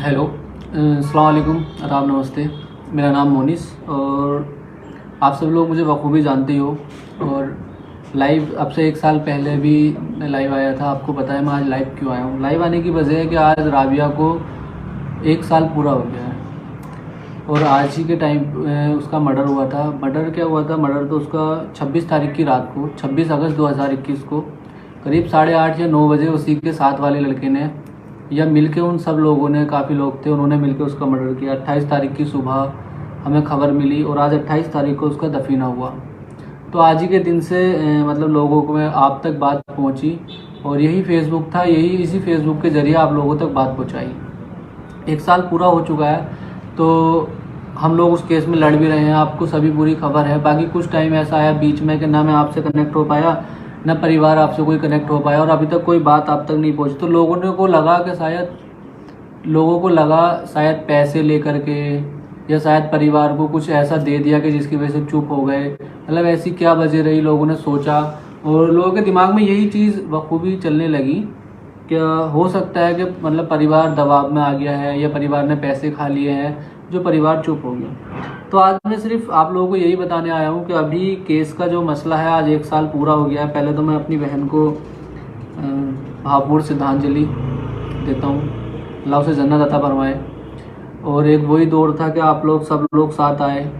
Hello, अस्सलाम वालेकुम, आदाब, नमस्ते। मेरा नाम मोनिस और आप सब लोग मुझे बखूबी जानते हो। और लाइव अब से 1 साल पहले भी मैं लाइव आया था। आपको पता है मैं आज लाइव क्यों आया हूँ। लाइव आने की वजह है कि आज राबिया को 1 साल पूरा हो गया है और आज ही के टाइम उसका मर्डर हुआ था। मर्डर क्या हुआ था? मर्डर तो उसका 26 तारीख की रात को, 26 अगस्त 2021 को करीब 8:30 या 9 बजे उसी के साथ वाले लड़के ने या मिलके, उन सब लोगों ने, काफ़ी लोग थे, उन्होंने मिलके उसका मर्डर किया। 28 तारीख की सुबह हमें खबर मिली और आज 28 तारीख को उसका दफीना हुआ। तो आज ही के दिन से मतलब लोगों को में आप तक बात पहुंची और यही फेसबुक था, इसी फेसबुक के ज़रिए आप लोगों तक बात पहुंचाई। 1 साल पूरा हो चुका है तो हम लोग उस केस में लड़ भी रहे हैं, आपको सभी पूरी खबर है। बाकी कुछ टाइम ऐसा आया बीच में कि ना मैं आपसे कनेक्ट हो पाया, ना परिवार आपसे कोई कनेक्ट हो पाया और अभी तक कोई बात आप तक नहीं पहुंची। तो लोगों को लगा शायद पैसे लेकर के या शायद परिवार को कुछ ऐसा दे दिया कि जिसकी वजह से चुप हो गए। मतलब ऐसी क्या वजह रही, लोगों ने सोचा और लोगों के दिमाग में यही चीज़ बखूबी चलने लगी। क्या हो सकता है कि मतलब परिवार दबाव में आ गया है या परिवार ने पैसे खा लिए हैं जो परिवार चुप हो गया। तो आज मैं सिर्फ आप लोगों को यही बताने आया हूँ कि अभी केस का जो मसला है, आज 1 साल पूरा हो गया है। पहले तो मैं अपनी बहन को भावपूर्ण श्रद्धांजलि देता हूँ, अल्लाह उसे जन्नत अता फरमाए। और एक वही दौर था कि आप लोग सब लोग साथ आए,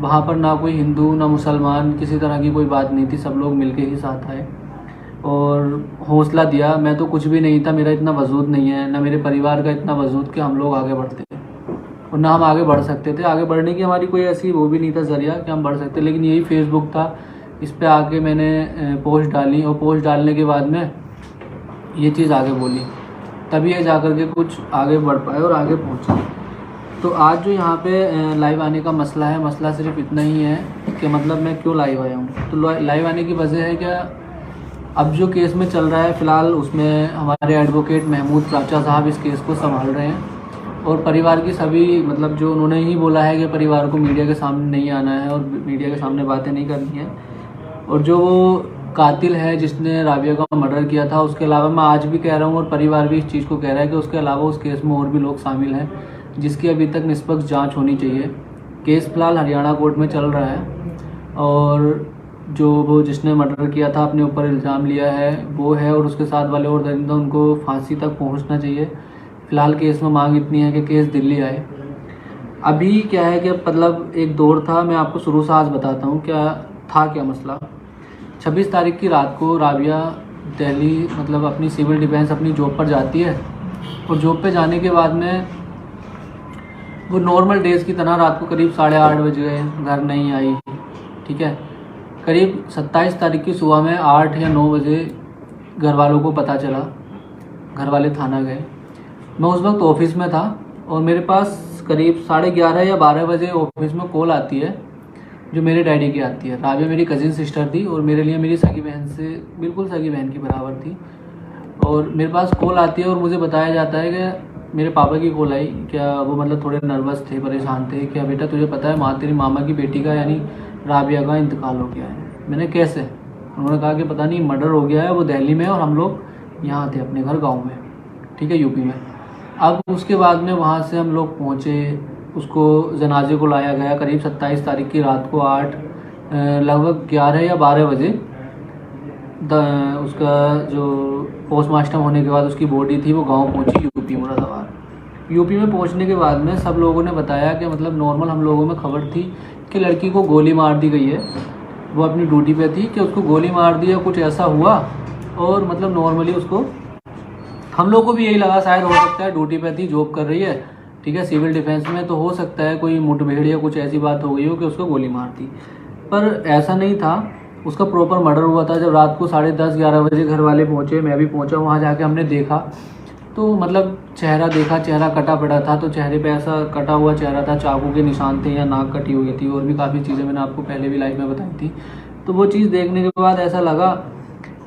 वहाँ पर ना कोई हिंदू ना मुसलमान, किसी तरह की कोई बात नहीं थी, सब लोग मिलके ही साथ आए और हौसला दिया। मैं तो कुछ भी नहीं था, मेरा इतना वजूद नहीं है, ना मेरे परिवार का इतना वजूद कि हम लोग आगे बढ़ते और ना हम आगे बढ़ सकते थे। आगे बढ़ने की हमारी कोई ऐसी वो भी नहीं था ज़रिया कि हम बढ़ सकते, लेकिन यही फेसबुक था, इस पे आके मैंने पोस्ट डाली और पोस्ट डालने के बाद में ये चीज़ आगे बोली, तभी ये जा कर के कुछ आगे बढ़ पाए और आगे पहुँचे। तो आज जो यहाँ पे लाइव आने का मसला है, मसला सिर्फ इतना ही है कि मतलब मैं क्यों लाइव आया हूँ। तो लाइव आने की वजह है क्या, अब जो केस में चल रहा है फ़िलहाल उसमें हमारे एडवोकेट महमूद प्राचा साहब इस केस को संभाल रहे हैं और परिवार की सभी, मतलब जो उन्होंने ही बोला है कि परिवार को मीडिया के सामने नहीं आना है और मीडिया के सामने बातें नहीं करनी है। और जो वो कातिल है जिसने राबिया का मर्डर किया था, उसके अलावा मैं आज भी कह रहा हूँ और परिवार भी इस चीज़ को कह रहा है कि उसके अलावा उस केस में और भी लोग शामिल हैं जिसकी अभी तक निष्पक्ष जाँच होनी चाहिए। केस फ़िलहाल हरियाणा कोर्ट में चल रहा है और जो वो जिसने मर्डर किया था, अपने ऊपर इल्ज़ाम लिया है, वो है और उसके साथ वाले और दरिंदा, उनको फांसी तक पहुंचना चाहिए। फ़िलहाल केस में मांग इतनी है कि केस दिल्ली आए। अभी क्या है कि मतलब एक दौर था, मैं आपको शुरू से आज बताता हूँ क्या मसला। 26 तारीख की रात को राबिया दिल्ली मतलब अपनी सिविल डिफेंस अपनी जॉब पर जाती है और जॉब पे जाने के बाद में वो नॉर्मल डेज़ की तरह रात को करीब 8:30 बजे घर नहीं आई, ठीक है। करीब 27 तारीख की सुबह में 8 या 9 बजे घर वालों को पता चला, घर वाले थाना गए। मैं उस वक्त ऑफिस में था और मेरे पास करीब 11:30 या 12 बजे ऑफिस में कॉल आती है जो मेरे डैडी की आती है। राबिया मेरी कज़िन सिस्टर थी और मेरे लिए मेरी सगी बहन से बिल्कुल सगी बहन की बराबर थी। और मेरे पास कॉल आती है और मुझे बताया जाता है कि मेरे पापा की कॉल आई। क्या वो मतलब थोड़े नर्वस थे, परेशान थे। क्या बेटा तुझे पता है तेरी मामा की बेटी का यानी राबिया का इंतकाल हो गया है। मैंने कैसे? उन्होंने कहा कि पता नहीं मर्डर हो गया है, वो दिल्ली में और हम लोग यहाँ थे अपने घर गाँव में, ठीक है, यूपी में। अब उसके बाद में वहाँ से हम लोग पहुँचे, उसको जनाजे को लाया गया करीब 27 तारीख की रात को लगभग 11 या 12 बजे। उसका जो पोस्टमार्टम होने के बाद उसकी बॉडी थी वो गांव पहुंची, यूपी मुरादाबाद। यूपी में पहुंचने के बाद में सब लोगों ने बताया कि मतलब नॉर्मल हम लोगों में खबर थी कि लड़की को गोली मार दी गई है, वो अपनी ड्यूटी पे थी, कि उसको गोली मार दी या कुछ ऐसा हुआ। और मतलब नॉर्मली उसको, हम लोग को भी यही लगा शायद हो सकता है ड्यूटी पे थी, जॉब कर रही है, ठीक है, सिविल डिफेंस में, तो हो सकता है कोई मुठभेड़ या कुछ ऐसी बात हो गई हो कि उसको गोली मार दी। पर ऐसा नहीं था, उसका प्रॉपर मर्डर हुआ था। जब रात को 10:30-11 बजे घर वाले पहुँचे, मैं भी पहुँचा, वहाँ जाके हमने देखा तो मतलब चेहरा देखा, चेहरा कटा पड़ा था। तो चेहरे पे ऐसा कटा हुआ चेहरा था, चाकू के निशान थे या नाक कटी हुई थी और भी काफ़ी चीज़ें मैंने आपको पहले भी लाइव में बताई थी। तो वो चीज़ देखने के बाद ऐसा लगा,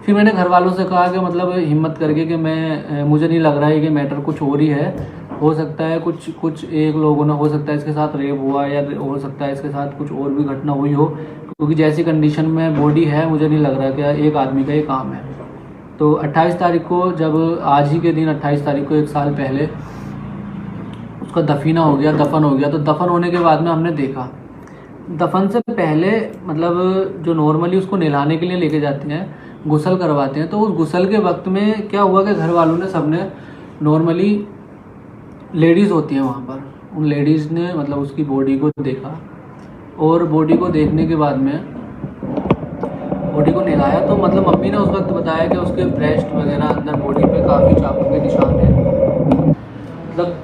फिर मैंने घर वालों से कहा कि मतलब हिम्मत करके कि मुझे नहीं लग रहा है कि मैटर कुछ और ही है, हो सकता है कुछ एक लोगों ने, हो सकता है इसके साथ रेप हुआ या हो सकता है इसके साथ कुछ और भी घटना हुई हो, क्योंकि जैसी कंडीशन में बॉडी है मुझे नहीं लग रहा कि एक आदमी का ये काम है। तो 28 तारीख को, जब आज ही के दिन 28 तारीख को 1 साल पहले उसका दफीना हो गया, दफन हो गया। तो दफन होने के बाद में हमने देखा, दफन से पहले मतलब जो नॉर्मली उसको नहलाने के लिए लेके जाते हैं, गुसल करवाते हैं, तो उस गुसल के वक्त में क्या हुआ कि घर वालों ने सबने नॉर्मली लेडीज़ होती हैं वहाँ पर, उन लेडीज़ ने मतलब उसकी बॉडी को देखा, और बॉडी को देखने के बाद में बॉडी को नहलाया। तो मतलब मम्मी ने उस वक्त बताया कि उसके ब्रेस्ट वगैरह अंदर बॉडी पे काफ़ी चाकू के निशान हैं। मतलब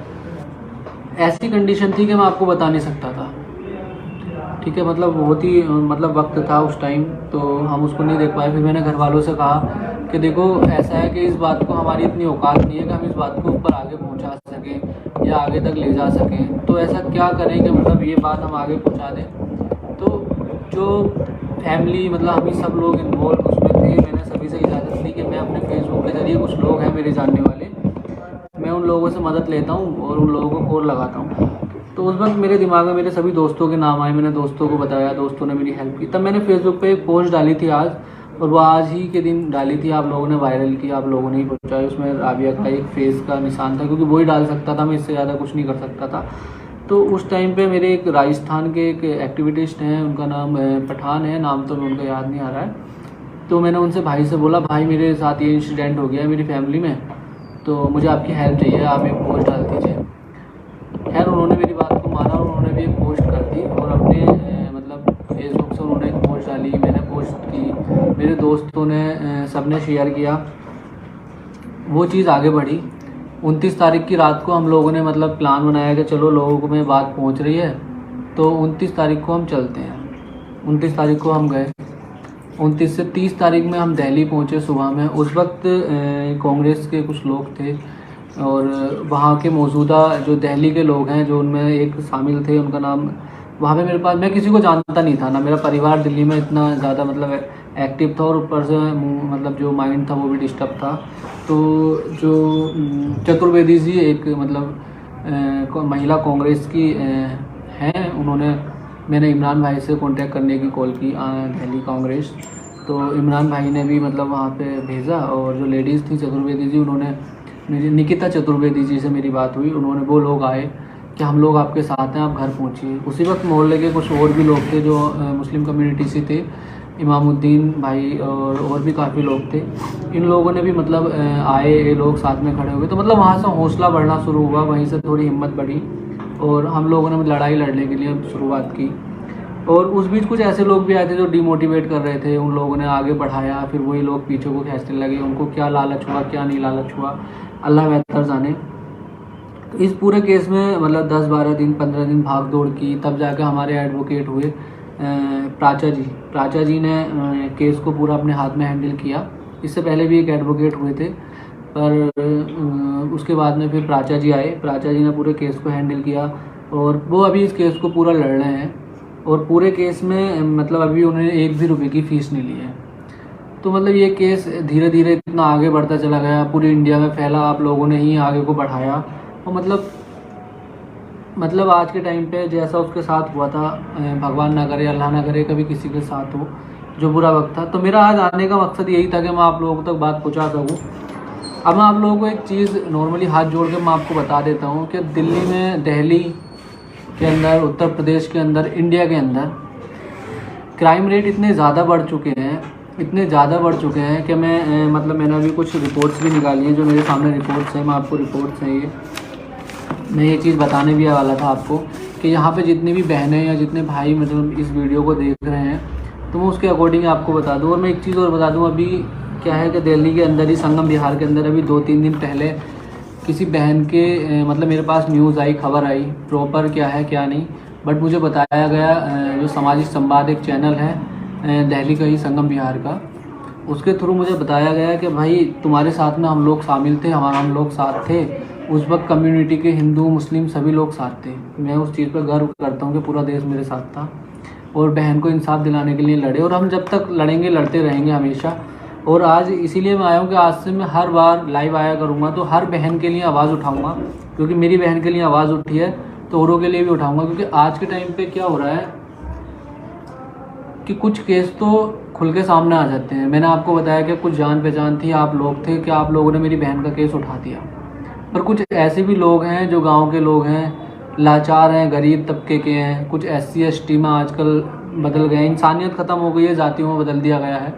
ऐसी कंडीशन थी कि मैं आपको बता नहीं सकता था, ठीक है। मतलब बहुत ही मतलब वक्त था उस टाइम, तो हम उसको नहीं देख पाए। फिर मैंने घर वालों से कहा कि देखो ऐसा है कि इस बात को हमारी इतनी औकात नहीं है कि हम इस बात को ऊपर आगे पहुंचा सकें या आगे तक ले जा सकें, तो ऐसा क्या करें कि मतलब ये बात हम आगे पहुंचा दें। तो जो फैमिली मतलब हम ही सब लोग इन्वॉल्व उसमें थे, मैंने सभी से इजाज़त ली कि मैं अपने फेसबुक के ज़रिए, कुछ लोग हैं मेरे जानने वाले, मैं उन लोगों से मदद लेता हूँ और उन लोगों को कॉल लगाता हूँ। तो उस वक्त मेरे दिमाग में मेरे सभी दोस्तों के नाम आए, मैंने दोस्तों को बताया, दोस्तों ने मेरी हेल्प की। तब मैंने फेसबुक पे एक पोस्ट डाली थी आज, और वो आज ही के दिन डाली थी, आप लोगों ने वायरल की, आप लोगों ने ही पहुँचाई। उसमें राबिया का एक फेस का निशान था, क्योंकि वही डाल सकता था, मैं इससे ज़्यादा कुछ नहीं कर सकता था। तो उस टाइम पे मेरे एक राजस्थान के एक एक्टिविटिस्ट हैं, उनका नाम पठान है, नाम तो मैं उनका याद नहीं आ रहा है। तो मैंने उनसे भाई से बोला, भाई मेरे साथ ये इंसिडेंट हो गया है मेरी फैमिली में, तो मुझे आपकी हेल्प चाहिए, आप एक पोस्ट डाल दीजिए। खैर उन्होंने मेरी बात को माना और उन्होंने भी एक पोस्ट कर दी, और अपने मतलब फेसबुक से उन्होंने एक पोस्ट डाली, मैंने पोस्ट की, मेरे दोस्तों ने सब ने शेयर किया। वो चीज़ आगे बढ़ी। 29 तारीख की रात को हम लोगों ने मतलब प्लान बनाया कि चलो लोगों को में बात पहुंच रही है, तो 29 तारीख को हम चलते हैं। 29 तारीख को हम गए, 29 से 30 तारीख में हम दिल्ली पहुंचे सुबह में। उस वक्त कांग्रेस के कुछ लोग थे, और वहाँ के मौजूदा जो दिल्ली के लोग हैं, जो उनमें एक शामिल थे, उनका नाम वहाँ पे मेरे पास, मैं किसी को जानता नहीं था ना, मेरा परिवार दिल्ली में इतना ज़्यादा मतलब एक्टिव था, और ऊपर से मतलब जो माइंड था वो भी डिस्टर्ब था। तो जो चतुर्वेदी जी एक मतलब महिला कांग्रेस की हैं, उन्होंने, मैंने इमरान भाई से कांटेक्ट करने की कॉल की, दिल्ली कांग्रेस। तो इमरान भाई ने भी मतलब वहाँ पे भेजा, और जो लेडीज़ थी चतुर्वेदी जी, उन्होंने मेरी निकिता चतुर्वेदी जी से मेरी बात हुई, उन्होंने, वो लोग आए कि हम लोग आपके साथ हैं, आप घर पहुँचिए। उसी वक्त मोहल्ले के कुछ और भी लोग थे जो मुस्लिम कम्युनिटी से थे, इमामुद्दीन भाई और भी काफ़ी लोग थे। इन लोगों ने भी मतलब आए, ये लोग साथ में खड़े हुए, तो मतलब वहाँ से हौसला बढ़ना शुरू हुआ, वहीं से थोड़ी हिम्मत बढ़ी, और हम लोगों ने लड़ाई लड़ने के लिए शुरुआत की। और उस बीच कुछ ऐसे लोग भी आए थे जो डिमोटिवेट कर रहे थे, उन लोगों ने आगे बढ़ाया, फिर वही लोग पीछे को खींचने लगे, उनको क्या लालच हुआ क्या नहीं लालच हुआ, अल्लाह बेहतर जाने। तो इस पूरे केस में मतलब 10-12 दिन 15 दिन भाग दौड़ की, तब जाकर हमारे एडवोकेट हुए प्राचा जी ने केस को पूरा अपने हाथ में हैंडल किया। इससे पहले भी एक एडवोकेट हुए थे, पर उसके बाद में फिर प्राचा जी आए, प्राचा जी ने पूरे केस को हैंडल किया, और वो अभी इस केस को पूरा लड़ रहे हैं, और पूरे केस में मतलब अभी उन्होंने 1 भी रुपये की फ़ीस नहीं ली है। तो मतलब ये केस धीरे धीरे इतना आगे बढ़ता चला गया, पूरे इंडिया में फैला, आप लोगों ने ही आगे को बढ़ाया। और मतलब आज के टाइम पे जैसा उसके साथ हुआ था, भगवान ना करे, अल्लाह ना करे कभी किसी के साथ हो, जो बुरा वक्त था। तो मेरा आज आने का मकसद यही था कि मैं आप लोगों तक बात पहुंचा सकूं। अब मैं आप लोगों को एक चीज़ नॉर्मली हाथ जोड़ के मैं आपको बता देता हूं कि दिल्ली में, दिल्ली के अंदर, उत्तर प्रदेश के अंदर, इंडिया के अंदर क्राइम रेट इतने ज़्यादा बढ़ चुके हैं, इतने ज़्यादा बढ़ चुके हैं कि मैं मतलब मैंने अभी कुछ रिपोर्ट्स भी निकाली हैं, जो मेरे सामने रिपोर्ट्स हैं, मैं आपको रिपोर्ट्स हैं ये, मैं ये चीज़ बताने भी वाला था आपको कि यहाँ पे जितनी भी बहनें या जितने भाई मतलब इस वीडियो को देख रहे हैं, तो मैं उसके अकॉर्डिंग आपको बता दूँ। और मैं एक चीज़ और बता दूँ, अभी क्या है कि दिल्ली के अंदर ही, संगम विहार के अंदर अभी 2-3 दिन पहले किसी बहन के मतलब मेरे पास न्यूज़ आई, खबर आई, प्रॉपर क्या है क्या नहीं, बट मुझे बताया गया, जो सामाजिक संवाद एक चैनल है दिल्ली का ही, संगम विहार का, उसके थ्रू मुझे बताया गया कि भाई तुम्हारे साथ में हम लोग शामिल थे, हम लोग साथ थे उस वक्त, कम्युनिटी के हिंदू मुस्लिम सभी लोग साथ थे। मैं उस चीज़ पर गर्व करता हूँ कि पूरा देश मेरे साथ था, और बहन को इंसाफ दिलाने के लिए लड़े, और हम जब तक लड़ेंगे लड़ते रहेंगे हमेशा। और आज इसीलिए मैं आया हूँ कि आज से मैं हर बार लाइव आया करूँगा, तो हर बहन के लिए आवाज़ उठाऊँगा, क्योंकि मेरी बहन के लिए आवाज़ उठी है तो औरों के लिए भी उठाऊँगा। क्योंकि आज के टाइम पे क्या हो रहा है कि कुछ केस तो खुल के सामने आ जाते हैं। मैंने आपको बताया कि कुछ जान पहचान थी, आप लोग थे कि आप लोगों ने मेरी बहन का केस उठा दिया, पर कुछ ऐसे भी लोग हैं जो गांव के लोग हैं, लाचार हैं, गरीब तबके के हैं, कुछ SC ST में आजकल बदल गए, इंसानियत ख़त्म हो गई है, जातियों में बदल दिया गया है,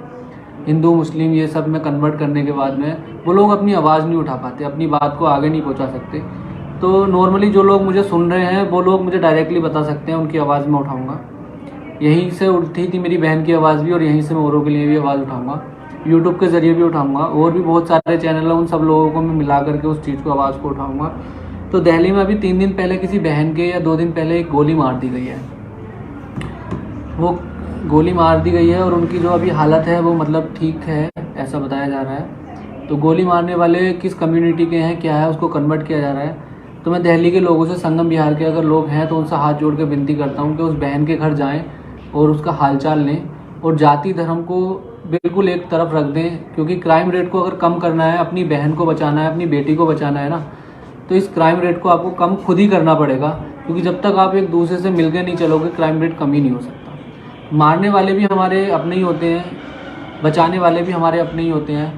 हिंदू मुस्लिम ये सब में कन्वर्ट करने के बाद में वो लोग अपनी आवाज़ नहीं उठा पाते, अपनी बात को आगे नहीं पहुंचा सकते। तो नॉर्मली जो लोग मुझे सुन रहे हैं वो लोग मुझे डायरेक्टली बता सकते हैं, उनकी आवाज़ मैं उठाऊँगा। यहीं से उठी थी मेरी बहन की आवाज़ भी, और यहीं से मैं औरों के लिए भी आवाज़ उठाऊँगा, यूट्यूब के ज़रिए भी उठाऊँगा, और भी बहुत सारे चैनल हैं, उन सब लोगों को मैं मिला करके उस चीज़ को, आवाज़ को उठाऊँगा। तो दिल्ली में अभी 3 दिन पहले किसी बहन के, या 2 दिन पहले एक गोली मार दी गई है, वो गोली मार दी गई है, और उनकी जो अभी हालत है वो मतलब ठीक है ऐसा बताया जा रहा है। तो गोली मारने वाले किस कम्युनिटी के हैं, क्या है, उसको कन्वर्ट किया जा रहा है। तो मैं दिल्ली के लोगों से, संगम बिहार के अगर लोग हैं तो उनसे हाथ जोड़ के विनती करता हूँ कि उस बहन के घर जाएँ और उसका हालचाल लें, और जाति धर्म को बिल्कुल एक तरफ रख दें, क्योंकि क्राइम रेट को अगर कम करना है, अपनी बहन को बचाना है, अपनी बेटी को बचाना है ना, तो इस क्राइम रेट को आपको कम खुद ही करना पड़ेगा, क्योंकि जब तक आप एक दूसरे से मिलकर नहीं चलोगे क्राइम रेट कम ही नहीं हो सकता। मारने वाले भी हमारे अपने ही होते हैं, बचाने वाले भी हमारे अपने ही होते हैं,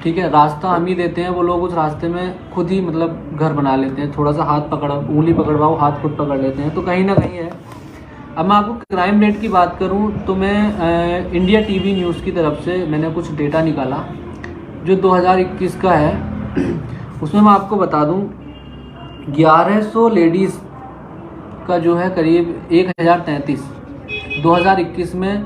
ठीक है। रास्ता हम ही देते हैं, वो लोग उस रास्ते में खुद ही मतलब घर बना लेते हैं, थोड़ा सा हाथ पकड़, उंगली पकड़वाओ, हाथ खुद पकड़ लेते हैं, तो कहीं ना कहीं है। अब मैं आपको क्राइम रेट की बात करूं तो मैं इंडिया टीवी न्यूज़ की तरफ से मैंने कुछ डेटा निकाला जो 2021 का है। उसमें मैं आपको बता दूं 1100 लेडीज़ का जो है करीब 1033 2021 में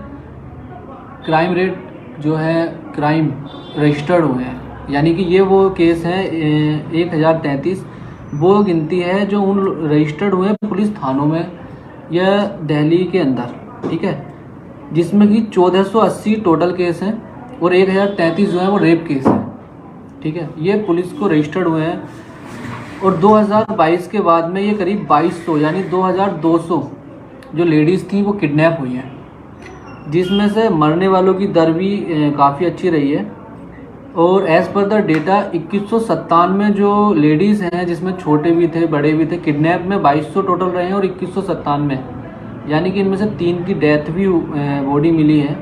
क्राइम रेट जो है, क्राइम रजिस्टर्ड हुए हैं, यानी कि ये वो केस हैं 1033, वो गिनती है जो उन रजिस्टर्ड हुए हैं पुलिस थानों में या दिल्ली के अंदर, ठीक है, जिसमें कि 1480 टोटल केस हैं और 1033 जो है वो रेप केस हैं, ठीक है। ये पुलिस को रजिस्टर्ड हुए हैं, और 2022 के बाद में ये करीब 2200 यानी 2200 जो लेडीज़ थी वो किडनैप हुई हैं, जिसमें से मरने वालों की दर भी काफ़ी अच्छी रही है। और एज़ पर द डेटा 2197 जो लेडीज़ हैं, जिसमें छोटे भी थे बड़े भी थे, किडनैप में 2200 टोटल रहे हैं और 2197 यानी कि इनमें से 3 की डेथ भी बॉडी मिली है।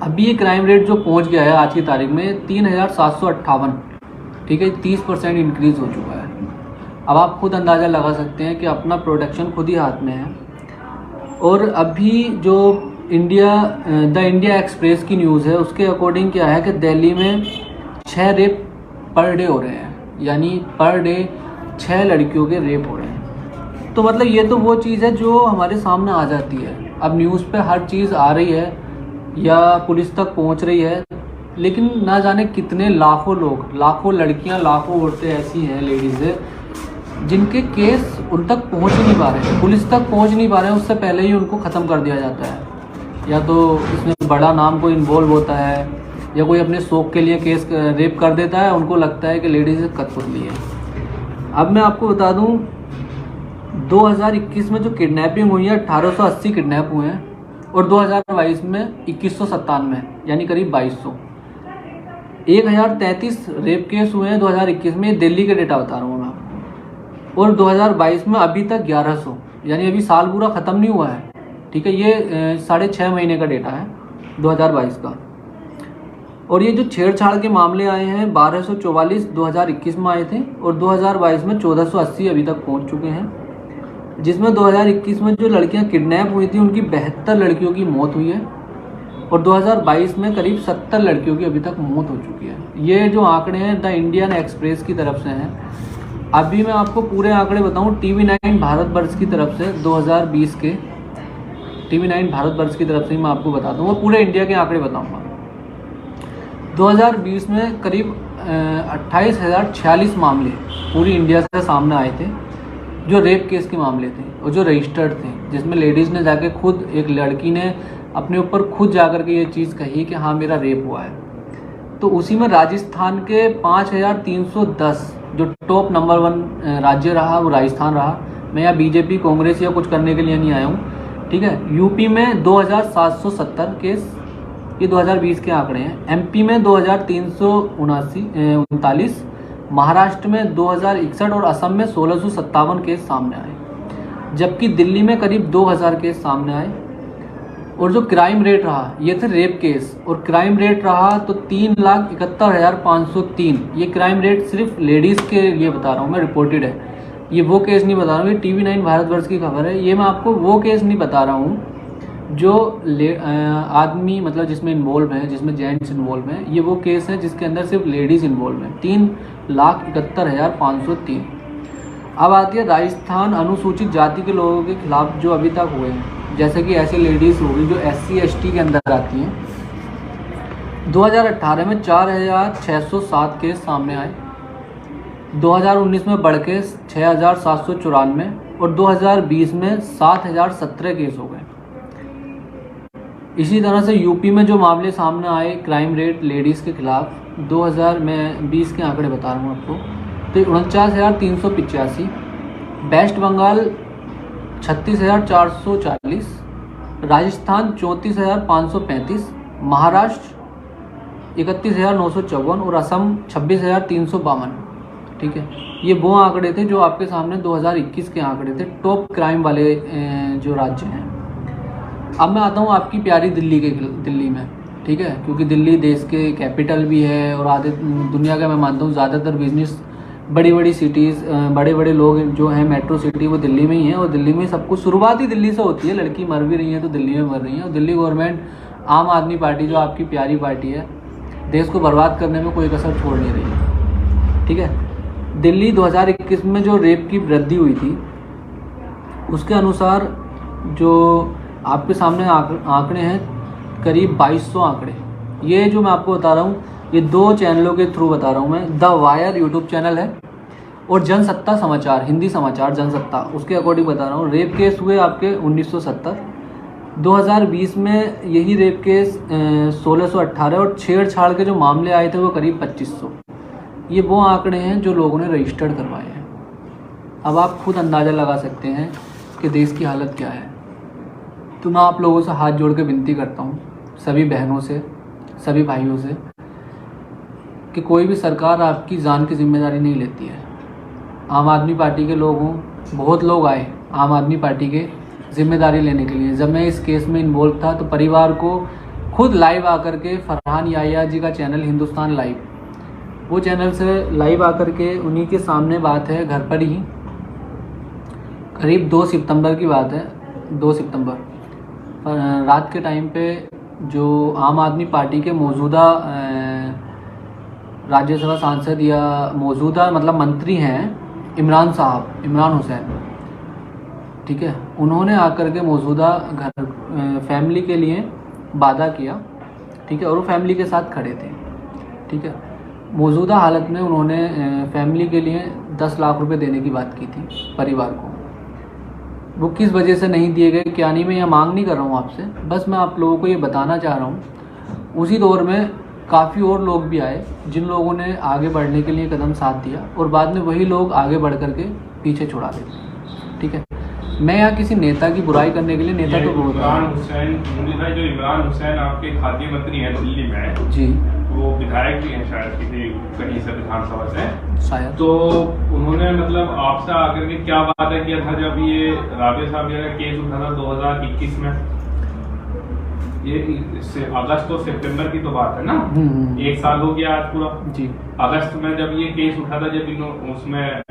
अभी ये क्राइम रेट जो पहुंच गया है आज की तारीख में 3758, ठीक है, 30% इंक्रीज़ हो चुका है। अब आप खुद अंदाज़ा लगा सकते हैं कि अपना प्रोटेक्शन खुद ही हाथ में है। और अभी जो द इंडिया एक्सप्रेस की न्यूज़ है उसके अकॉर्डिंग क्या है कि दिल्ली में 6 रेप पर डे हो रहे हैं, यानी पर डे 6 लड़कियों के रेप हो रहे हैं। तो मतलब ये तो वो चीज़ है जो हमारे सामने आ जाती है। अब न्यूज़ पे हर चीज़ आ रही है या पुलिस तक पहुंच रही है, लेकिन ना जाने कितने लाखों लोग, लाखों लड़कियां, लाखों औरतें ऐसी हैं, लेडीज़ जिनके केस उन तक पहुंच ही नहीं पा रहे हैं, पुलिस तक पहुंच नहीं पा रहे हैं, उससे पहले ही उनको ख़त्म कर दिया जाता है। या तो इसमें बड़ा नाम कोई इन्वॉल्व होता है, या कोई अपने शौक के लिए केस रेप कर देता है, उनको लगता है कि लेडीज़ कठपुतली है। अब मैं आपको बता दूं 2021 में जो किडनैपिंग हुई है 1880 किडनैप हुए हैं, और 2022 में 2197 यानी करीब 2200। 1033 रेप केस हुए हैं 2021 में, दिल्ली के डेटा बता रहा हूँ मैं, और 2022 में अभी तक 1100, यानी अभी साल पूरा ख़त्म नहीं हुआ है, ठीक है। ये 6.5 महीने का डेटा है 2022 का। और ये जो छेड़छाड़ के मामले आए हैं 1244 2021 में आए थे, और 2022 में 1480 अभी तक पहुंच चुके हैं, जिसमें 2021 में जो लड़कियां किडनैप हुई थी उनकी 72 लड़कियों की मौत हुई है, और 2022 में करीब 70 लड़कियों की अभी तक मौत हो चुकी है। ये जो आंकड़े हैं द इंडियन एक्सप्रेस की तरफ से हैं। अभी मैं आपको पूरे आंकड़े बताऊं TV9 भारतवर्ष की तरफ से 2020 के, TV9 भारतवर्ष की तरफ से मैं आपको बताता हूँ, और पूरे इंडिया के आंकड़े बताऊंगा। 2020 में करीब 28,046 मामले पूरी इंडिया से सामने आए थे, जो रेप केस के मामले थे और जो रजिस्टर्ड थे, जिसमें लेडीज़ ने जाके खुद, एक लड़की ने अपने ऊपर खुद जाकर के ये चीज़ कही कि हाँ मेरा रेप हुआ है। तो उसी में राजस्थान के 5,310 जो टॉप नंबर 1 राज्य रहा वो राजस्थान रहा। मैं यहाँ बीजेपी कांग्रेस या कुछ करने के लिए नहीं आया हूँ, ठीक है। यूपी में 2,770 केस, ये 2020 के आंकड़े हैं। एमपी में 2,339, महाराष्ट्र में 2,061 और असम में 1,657 केस सामने आए, जबकि दिल्ली में करीब 2,000 केस सामने आए। और जो क्राइम रेट रहा, ये थे रेप केस, और क्राइम रेट रहा तो 3,71,503। ये क्राइम रेट सिर्फ लेडीज़ के लिए बता रहा हूँ मैं, रिपोर्टेड है। ये वो केस नहीं बता रहा हूँ, ये TV9 भारतवर्ष की खबर है। ये मैं आपको वो केस नहीं बता रहा हूँ जो आदमी मतलब जिसमें इन्वॉल्व है, जिसमें जेंट्स इन्वॉल्व हैं। ये वो केस है जिसके अंदर सिर्फ लेडीज़ इन्वॉल्व हैं। 3,71,503। अब आती है राजस्थान अनुसूचित जाति के लोगों के खिलाफ जो अभी तक हुए हैं, जैसे कि ऐसी लेडीज़ होगी जो SC ST के अंदर आती हैं। 2018 में 4,607 केस सामने आए, 2019 में बढ़ के 6,794 और 2020 में 7,017 केस हो गए। इसी तरह से यूपी में जो मामले सामने आए क्राइम रेट लेडीज़ के खिलाफ, 2020 के आंकड़े बता रहा हूँ आपको, तो 49,385। वेस्ट बंगाल 36,440, राजस्थान 34,535, महाराष्ट्र 31,954 और असम 26,352। ठीक है, ये वो आंकड़े थे जो आपके सामने 2021 के आंकड़े थे, टॉप क्राइम वाले जो राज्य हैं। अब मैं आता हूँ आपकी प्यारी दिल्ली में। ठीक है, क्योंकि दिल्ली देश के कैपिटल भी है और आधे दुनिया का मैं मानता हूँ ज़्यादातर बिजनेस, बड़ी बड़ी सिटीज़, बड़े बड़े लोग जो हैं मेट्रो सिटी वो दिल्ली में ही है। और दिल्ली में सब कुछ शुरुआत ही दिल्ली से होती है। लड़की मर भी रही है तो दिल्ली में मर रही है। और दिल्ली गवर्नमेंट, आम आदमी पार्टी जो आपकी प्यारी पार्टी है, देश को बर्बाद करने में कोई कसर छोड़ नहीं रही है। ठीक है, दिल्ली 2021 में जो रेप की वृद्धि हुई थी उसके अनुसार जो आपके सामने आंकड़े हैं, करीब 2200 आंकड़े। ये जो मैं आपको बता रहा हूँ ये 2 चैनलों के थ्रू बता रहा हूँ मैं। द वायर यूट्यूब चैनल है और जनसत्ता समाचार, हिंदी समाचार जनसत्ता, उसके अकॉर्डिंग बता रहा हूँ। रेप केस हुए आपके 1970, 2020 में यही रेप केस 1618 और छेड़छाड़ के जो मामले आए थे वो करीब 2500। ये वो आंकड़े हैं जो लोगों ने रजिस्टर्ड करवाए हैं। अब आप खुद अंदाज़ा लगा सकते हैं कि देश की हालत क्या है। तो मैं आप लोगों से हाथ जोड़ के विनती करता हूँ, सभी बहनों से, सभी भाइयों से, कि कोई भी सरकार आपकी जान की जिम्मेदारी नहीं लेती है। आम आदमी पार्टी के लोग हों, बहुत लोग आए आम आदमी पार्टी के जिम्मेदारी लेने के लिए। जब मैं इस केस में इन्वॉल्व था तो परिवार को खुद लाइव आकर के फरहान याया जी का चैनल हिंदुस्तान लाइव, वो चैनल से लाइव आकर के उन्हीं के सामने बात है, घर पर ही, करीब 2 सितंबर की बात है, 2 सितंबर रात के टाइम पे जो आम आदमी पार्टी के मौजूदा राज्यसभा सांसद या मौजूदा मतलब मंत्री हैं इमरान साहब, इमरान हुसैन, ठीक है, उन्होंने आकर के मौजूदा घर फैमिली के लिए वादा किया। ठीक है, और वो फैमिली के साथ खड़े थे। ठीक है, मौजूदा हालत में उन्होंने फैमिली के लिए 10 लाख रुपए देने की बात की थी परिवार को। वो किस वजह से नहीं दिए गए क्या नहीं, मैं यह मांग नहीं कर रहा हूँ आपसे, बस मैं आप लोगों को ये बताना चाह रहा हूँ। उसी दौर में काफ़ी और लोग भी आए जिन लोगों ने आगे बढ़ने के लिए कदम साथ दिया और बाद में वही लोग आगे बढ़ करके पीछे छुड़ा देते। ठीक है, मैं यहाँ किसी नेता की बुराई करने के लिए, नेता तो बहुत इमरान हुसैन, जो इमरान हुसैन आपके खाद्य मंत्री हैं दिल्ली में जी, वो विधायक भी हैं शायद किसी कहीं से विधानसभा से शायद। तो उन्होंने मतलब आपसे आकर के क्या वादा किया था जब ये राबिया साहब का केस उठा था 2021 में? ये अगस्त और सितंबर की तो बात है ना, 1 साल हो गया आज पूरा जी। अगस्त में जब ये केस उठा था, जब उसमें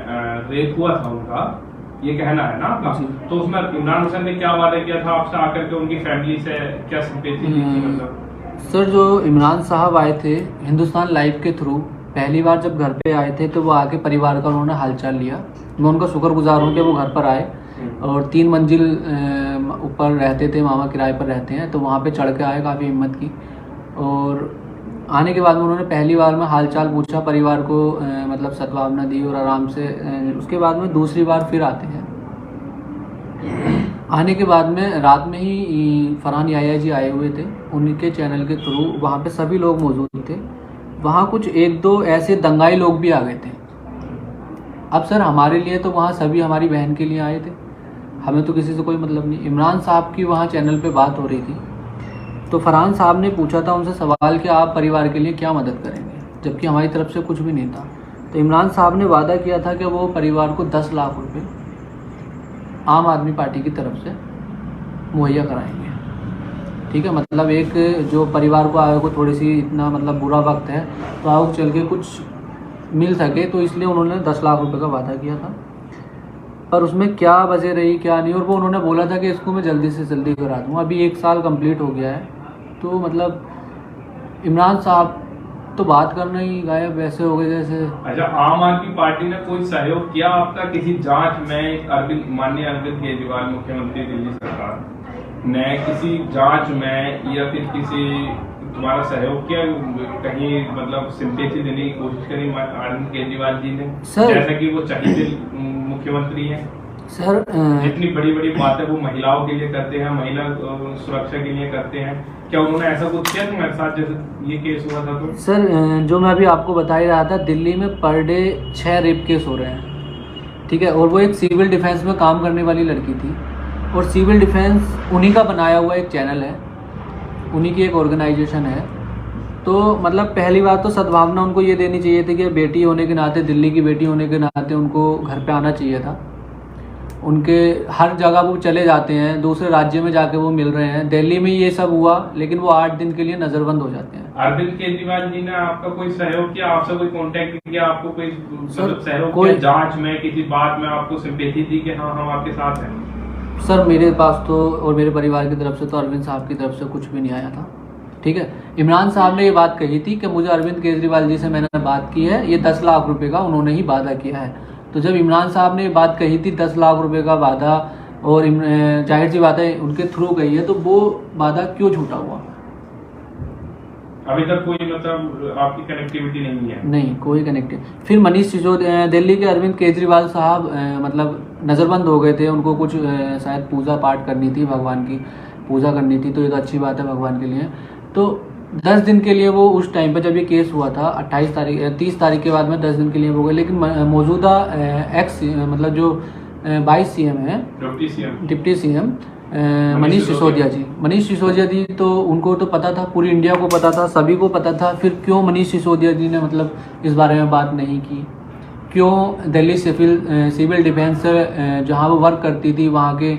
रेप हुआ था उनका, ये कहना है ना आपका, तो उसमें इमरान हुसैन ने क्या वादा किया था आपसे आकर के, उनकी फैमिली से क्या सिंपैथी थी? मतलब सर, जो इमरान साहब आए थे हिंदुस्तान लाइव के थ्रू, पहली बार जब घर पे आए थे तो वो आके परिवार का उन्होंने हालचाल लिया। मैं उनका शुक्रगुजार हूँ कि वो घर पर आए और 3 मंजिल ऊपर रहते थे, मामा किराए पर रहते हैं, तो वहाँ पे चढ़ के आए, काफ़ी हिम्मत की। और आने के बाद में उन्होंने पहली बार में हालचाल पूछा, परिवार को मतलब सद्भावना दी और आराम से उसके बाद में दूसरी बार फिर आते हैं। आने के बाद में रात में ही फरहान याया जी आए हुए थे, उनके चैनल के थ्रू वहाँ पे सभी लोग मौजूद थे। वहाँ कुछ 1-2 ऐसे दंगाई लोग भी आ गए थे। अब सर हमारे लिए तो वहाँ सभी हमारी बहन के लिए आए थे, हमें तो किसी से कोई मतलब नहीं। इमरान साहब की वहाँ चैनल पे बात हो रही थी तो फरहान साहब ने पूछा था उनसे सवाल कि आप परिवार के लिए क्या मदद करेंगे, जबकि हमारी तरफ से कुछ भी नहीं था। तो इमरान साहब ने वादा किया था कि वो परिवार को 10 लाख रुपए आम आदमी पार्टी की तरफ से मुहैया कराएंगे। ठीक है, मतलब एक जो परिवार को आगे को थोड़ी सी इतना मतलब बुरा वक्त है तो आगे चल के कुछ मिल सके, तो इसलिए उन्होंने 10 लाख रुपए का वादा किया था। पर उसमें क्या वजह रही क्या नहीं, और वो उन्होंने बोला था कि इसको मैं जल्दी से जल्दी करा दूँ। अभी 1 साल कंप्लीट हो गया है, तो मतलब इमरान साहब तो बात करना ही गायब वैसे हो गए जैसे। अच्छा, आम आदमी पार्टी ने कोई सहयोग किया आपका किसी जांच में? माननीय अरविंद केजरीवाल मुख्यमंत्री दिल्ली सरकार ने किसी जांच में या फिर किसी तुम्हारा सहयोग किया, कहीं मतलब सिंपैथी देने की कोशिश करी अरविंद केजरीवाल जी ने? सर, जैसा कि वो चाहिए मुख्यमंत्री हैं सर जितनी बड़ी बड़ी बातें वो महिलाओं के लिए करते हैं, महिला सुरक्षा के लिए करते हैं, क्या उन्होंने ऐसा कुछ किया तुम्हारे साथ जैसे ये केस हुआ था? तो सर जो मैं अभी आपको बता ही रहा था, दिल्ली में पर डे 6 रेप केस हो रहे हैं, ठीक है। और वो एक सिविल डिफेंस में काम करने वाली लड़की थी, और सिविल डिफेंस उन्हीं का बनाया हुआ एक चैनल है, उन्हीं की एक ऑर्गेनाइजेशन है। तो मतलब पहली बात तो सद्भावना उनको ये देनी चाहिए थी कि बेटी होने के नाते, दिल्ली की बेटी होने के नाते उनको घर पे आना चाहिए था। उनके हर जगह वो चले जाते हैं, दूसरे राज्य में जाके वो मिल रहे हैं। दिल्ली में ये सब हुआ, लेकिन वो 8 दिन के लिए नजरबंद हो जाते हैं। अरविंद केजरीवाल जी ने आपका कोई सहयोग किया, आपसे कोई कांटेक्ट किया, आपको कोई मतलब सहयोग कोई किया जांच में, किसी बात में आपको सिंपैथी दी कि हाँ हम आपके साथ हैं? सर मेरे पास तो और मेरे परिवार की तरफ से तो अरविंद साहब की तरफ से कुछ भी नहीं आया था, ठीक है। इमरान साहब ने ये बात कही थी कि मुझे अरविंद केजरीवाल जी से मैंने बात की है, ये 10 लाख रुपए का उन्होंने ही वादा किया है। तो जब इमरान साहब ने ये बात कही थी 10 लाख रुपए का वादा, और जाहिर सी बात है उनके थ्रू गई है, तो वो वादा क्यों झूठा हुआ? अभी तक कोई मतलब आपकी कनेक्टिविटी नहीं है? नहीं, कोई कनेक्टिव। फिर मनीष सिसोदिया, दिल्ली के अरविंद केजरीवाल साहब मतलब नज़रबंद हो गए थे, उनको कुछ शायद पूजा पाठ करनी थी, भगवान की पूजा करनी थी, तो ये तो अच्छी बात है भगवान के लिए। तो 10 दिन के लिए वो उस टाइम पर जब ये केस हुआ था 30 तारीख के बाद में 10 दिन के लिए हो गए। लेकिन मौजूदा एक्स मतलब जो 22 सीएम है, डिप्टी सीएम मनीष सिसोदिया जी, तो उनको तो पता था, पूरी इंडिया को पता था, सभी को पता था। फिर क्यों मनीष सिसोदिया जी ने मतलब इस बारे में बात नहीं की? क्यों दिल्ली सिविल डिफेंस जहाँ वो वर्क करती थी, वहाँ के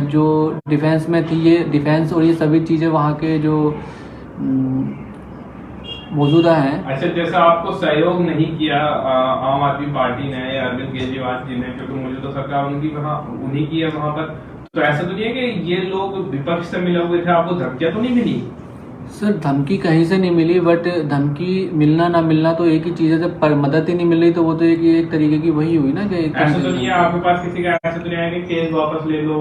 जो डिफेंस में थी, ये डिफेंस और ये सभी चीज़ें वहाँ के जो मौजूदा हैं। अच्छा, जैसा आपको सहयोग नहीं किया आम आदमी पार्टी ने या अरविंद केजरीवाल जी ने, क्योंकि मुझे तो सरकार उनकी उन्हीं की है वहाँ पर, तो ऐसा तो नहीं है कि ये लोग विपक्ष से मिले हुए थे, आपको धमकियां तो नहीं मिली? सर धमकी कहीं से नहीं मिली, बट धमकी मिलना ना मिलना तो एक ही चीज़ है। जब मदद ही नहीं मिल रही तो वो तो एक तरीके की वही हुई ना कि ऐसा तो नहीं है आपके पास किसी का ऐसा तो नहीं आया कि केस वापस ले लो?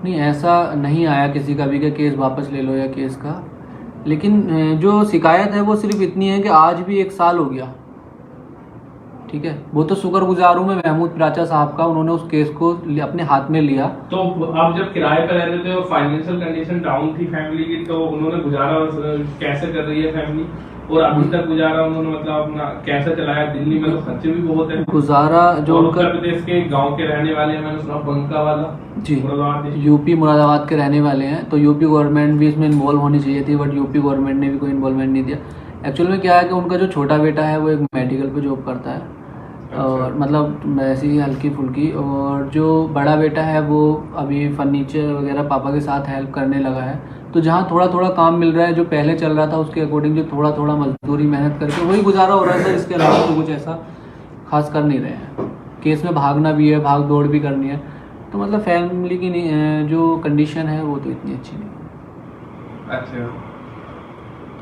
नहीं, ऐसा नहीं आया किसी का भी कि केस वापस ले लो या केस का। लेकिन जो शिकायत है वो सिर्फ इतनी है कि आज भी 1 साल हो गया, ठीक है। वो तो शुक्रगुजार हूँ मैं महमूद प्राचा साहब का, उन्होंने उस केस को अपने हाथ में लिया। तो आप जब किराए पर रहते थे और फाइनेंशियल कंडीशन डाउन थी फैमिली की, तो उन्होंने गुजारा कैसे कर रही है फैमिली? और अभी तक गुजारा उन्होंने मतलब अपना कैसे चलाया? दिल्ली में तो खर्चे भी बहुत है। गुजारा जो उत्तर प्रदेश के गांव के रहने वाले हैं, मैंने सुना बंका वाला जी, यूपी मुरादाबाद के रहने वाले हैं, तो यूपी गवर्नमेंट भी इसमें इन्वॉल्व होनी चाहिए थी, बट यूपी गवर्नमेंट ने भी कोई इन्वॉल्वमेंट नहीं दिया। एक्चुअल में क्या है कि उनका जो छोटा बेटा है वो एक मेडिकल पे जॉब करता है, और मतलब ऐसी ही हल्की फुल्की, और जो बड़ा बेटा है वो अभी फर्नीचर वगैरह पापा के साथ हेल्प करने लगा है। तो जहाँ थोड़ा थोड़ा काम मिल रहा है, जो पहले चल रहा था उसके अकॉर्डिंग जो थोड़ा थोड़ा मजदूरी मेहनत करके वही गुजारा हो रहा है। इसके अलावा तो कुछ ऐसा खास कर नहीं रहे हैं। केस में भागना भी है, भाग दौड़ भी करनी है, तो मतलब फैमिली की जो कंडीशन है वो तो इतनी अच्छी नहीं। अच्छा,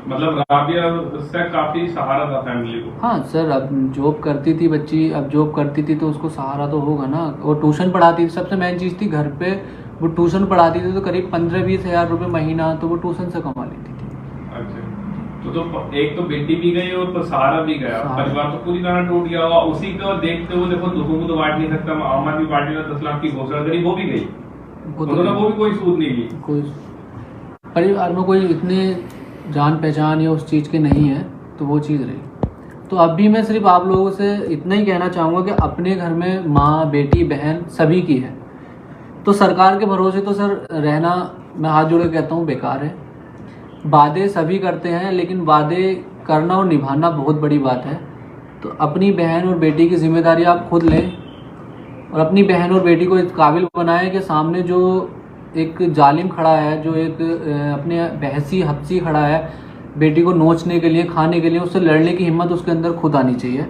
मतलब राबिया से काफी सहारा था फैमिली को? हाँ सर, अब जॉब करती थी बच्ची, अब जॉब करती थी तो उसको सहारा तो होगा ना। और ट्यूशन पढ़ाती थी, सबसे मेन चीज़ थी घर पे वो ट्यूशन पढ़ाती थी, तो करीब 15-20 हज़ार रुपये महीना तो वो ट्यूशन से कमा लेती थी। अच्छा, तो एक तो बेटी भी गई और सहारा भी गया, परिवार तो पूरी तरह टूट गया। और उसी को देखते हुए देखो, दुखों को तो बांट नहीं सकता। आम आदमी पार्टी ने 10 लाख की घोषणा करी, वो भी गई, उन्होंने वो भी कोई सूद नहीं ली। कोई परिवार में कोई इतने जान पहचान या उस चीज़ की नहीं है, तो वो चीज़ रही। तो अब भी मैं सिर्फ आप लोगों से इतना ही कहना चाहूँगा कि अपने घर में माँ बेटी बहन सभी की है, तो सरकार के भरोसे तो सर रहना, मैं हाथ जोड़ के कहता हूँ, बेकार है। वादे सभी करते हैं, लेकिन वादे करना और निभाना बहुत बड़ी बात है। तो अपनी बहन और बेटी की जिम्मेदारी आप खुद लें, और अपनी बहन और बेटी को इस काबिल बनाएं कि सामने जो एक जालिम खड़ा है, जो एक अपने बहसी हफ्सी खड़ा है बेटी को नोचने के लिए, खाने के लिए, उससे लड़ने की हिम्मत उसके अंदर खुद आनी चाहिए।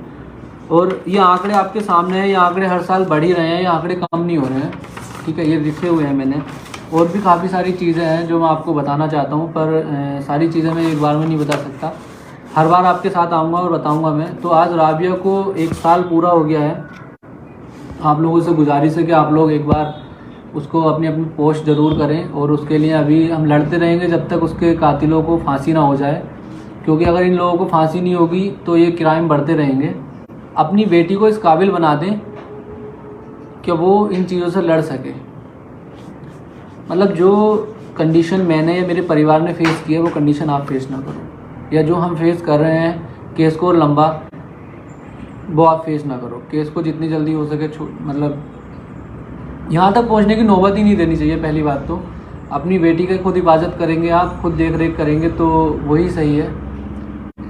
और ये आंकड़े आपके सामने हैं, ये आंकड़े हर साल बढ़ ही रहे हैं, ये आंकड़े कम नहीं हो रहे हैं, ठीक है, ये लिखे हुए हैं मैंने। और भी काफ़ी सारी चीज़ें हैं जो मैं आपको बताना चाहता हूँ, पर सारी चीज़ें मैं एक बार में नहीं बता सकता, हर बार आपके साथ आऊँगा और बताऊँगा मैं। तो आज राबिया को 1 साल पूरा हो गया है। आप लोगों से गुजारिश है कि आप लोग एक बार उसको अपनी अपनी पोस्ट ज़रूर करें, और उसके लिए अभी हम लड़ते रहेंगे जब तक उसके कातिलों को फांसी ना हो जाए, क्योंकि अगर इन लोगों को फांसी नहीं होगी तो ये क्राइम बढ़ते रहेंगे। अपनी बेटी को इस काबिल बना दें कि वो इन चीज़ों से लड़ सके। मतलब जो कंडीशन मैंने या मेरे परिवार ने फेस की है वो कंडीशन आप फेस ना करो, या जो हम फेस कर रहे हैं केस को लंबा, वो आप फेस ना करो। केस को जितनी जल्दी हो सके मतलब यहाँ तक पहुँचने की नौबत ही नहीं देनी चाहिए। पहली बात तो अपनी बेटी की खुद हिफाजत करेंगे आप, खुद देख रेख करेंगे तो वही सही है,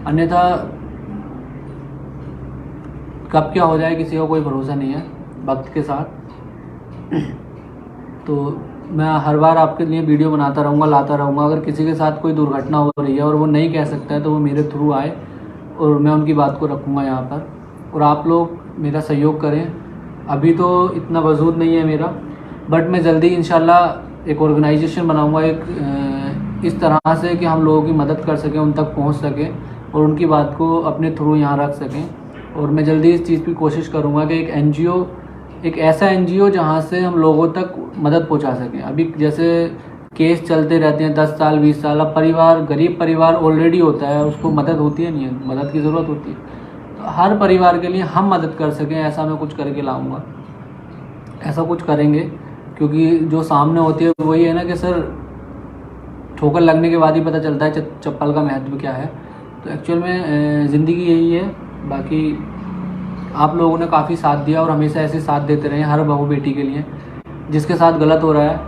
अन्यथा कब क्या हो जाए किसी का कोई भरोसा नहीं है वक्त के साथ। तो मैं हर बार आपके लिए वीडियो बनाता रहूँगा, लाता रहूँगा। अगर किसी के साथ कोई दुर्घटना हो रही है और वो नहीं कह सकता है तो वो मेरे थ्रू आए और मैं उनकी बात को रखूँगा यहाँ पर, और आप लोग मेरा सहयोग करें। अभी तो इतना वजूद नहीं है मेरा, बट मैं जल्दी इंशाल्लाह एक ऑर्गेनाइजेशन बनाऊँगा एक इस तरह से कि हम लोगों की मदद कर सकें, उन तक पहुँच सकें और उनकी बात को अपने थ्रू यहाँ रख सकें। और मैं जल्दी इस चीज़ की कोशिश करूँगा कि एक ऐसा NGO जहाँ से हम लोगों तक मदद पहुँचा सकें। अभी जैसे केस चलते रहते हैं 10 साल 20 साल, अब परिवार, गरीब परिवार ऑलरेडी होता है, उसको मदद होती है, नहीं है, मदद की ज़रूरत होती है। तो हर परिवार के लिए हम मदद कर सकें, ऐसा मैं कुछ करके लाऊँगा, ऐसा कुछ करेंगे। क्योंकि जो सामने होती है वही है ना कि सर ठोकर लगने के बाद ही पता चलता है चप्पल का महत्व क्या है। तो एक्चुअल में ज़िंदगी यही है। बाकी आप लोगों ने काफ़ी साथ दिया और हमेशा ऐसे साथ देते रहे हर बहू बेटी के लिए। जिसके साथ गलत हो रहा है,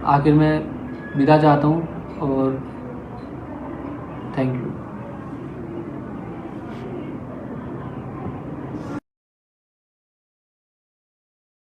आखिर में विदा चाहता हूँ और थैंक यू।